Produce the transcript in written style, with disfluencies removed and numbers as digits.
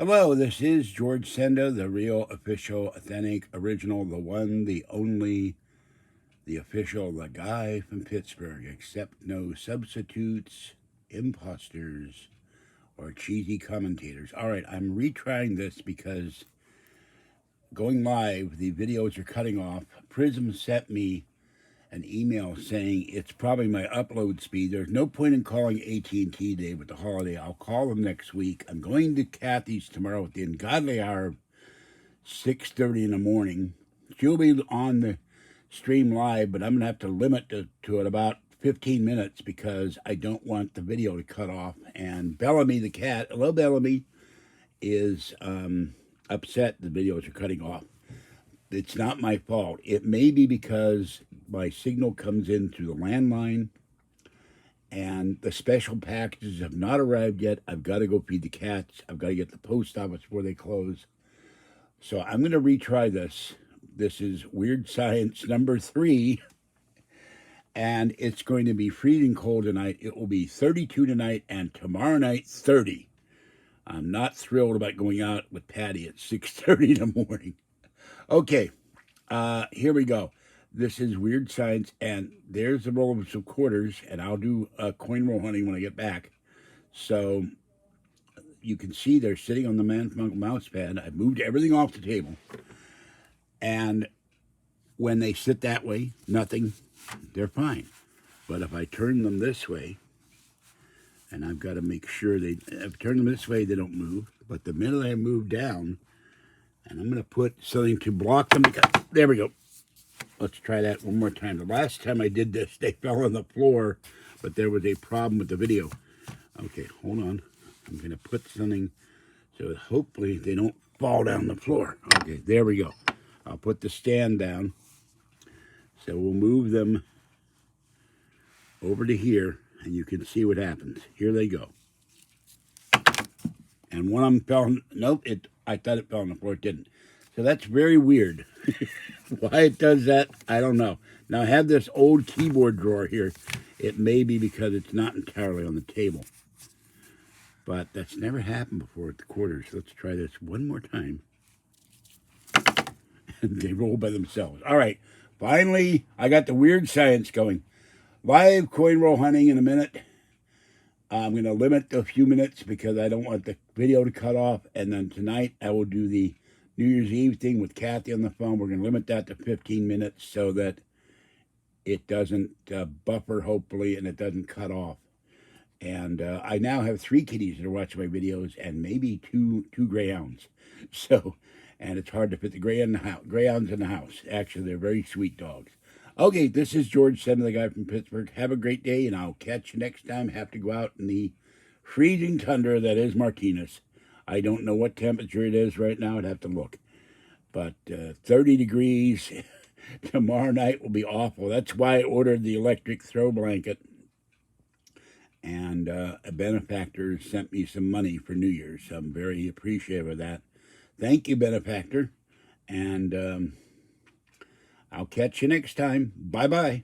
Hello, this is George Senda, the real, official, authentic, original, the one, the only, the official, the guy from Pittsburgh. Accept no substitutes, imposters, or cheesy commentators. All right, I'm retrying this because going live, the videos are cutting off. Prism sent me an email saying it's probably my upload speed. There's no point in calling AT&T today with the holiday. I'll call them next week. I'm going to Kathy's tomorrow at the ungodly hour of 6:30 in the morning. She'll be on the stream live, but I'm going to have to limit to it about 15 minutes because I don't want the video to cut off. And Bellamy, the cat, hello Bellamy, is upset the videos are cutting off. It's not my fault. It may be because my signal comes in through the landline and the special packages have not arrived yet. I've got to go feed the cats. I've got to get the post office before they close. So I'm going to retry this. This is Weird Science number 3, and it's going to be freezing cold tonight. It will be 32 tonight, and tomorrow night, 30. I'm not thrilled about going out with Patty at 6:30 in the morning. Okay, here we go. This is Weird Science, and there's the roll of some quarters, and I'll do coin roll hunting when I get back. So you can see they're sitting on the Man from Uncle mouse pad. I've moved everything off the table. And when they sit that way, nothing, they're fine. But if I turn them this way, and I've got to make sure if I turn them this way, they don't move. But the minute I move down, and I'm going to put something to block them. There we go. Let's try that one more time. The last time I did this, they fell on the floor, but there was a problem with the video. Okay, hold on. I'm going to put something so hopefully they don't fall down the floor. Okay, there we go. I'll put the stand down. So we'll move them over to here, and you can see what happens. Here they go. And one of them fell, nope, I thought it fell on the floor, it didn't. So that's very weird. Why it does that, I don't know. Now I have this old keyboard drawer here. It may be because it's not entirely on the table. But that's never happened before at the quarters. Let's try this one more time. And they roll by themselves. All right, finally, I got the Weird Science going. Live coin roll hunting in a minute. I'm going to limit to a few minutes because I don't want the video to cut off. And then tonight I will do the New Year's Eve thing with Kathy on the phone. We're going to limit that to 15 minutes so that it doesn't buffer, hopefully, and it doesn't cut off. And I now have 3 kitties that are watching my videos and maybe two greyhounds. So, and it's hard to fit the greyhounds in the house. Actually, they're very sweet dogs. Okay, this is George Senda, the guy from Pittsburgh. Have a great day, and I'll catch you next time. Have to go out in the freezing tundra that is Martinez. I don't know what temperature it is right now. I'd have to look. But 30 degrees tomorrow night will be awful. That's why I ordered the electric throw blanket. And a benefactor sent me some money for New Year's. So I'm very appreciative of that. Thank you, benefactor. And I'll catch you next time. Bye-bye.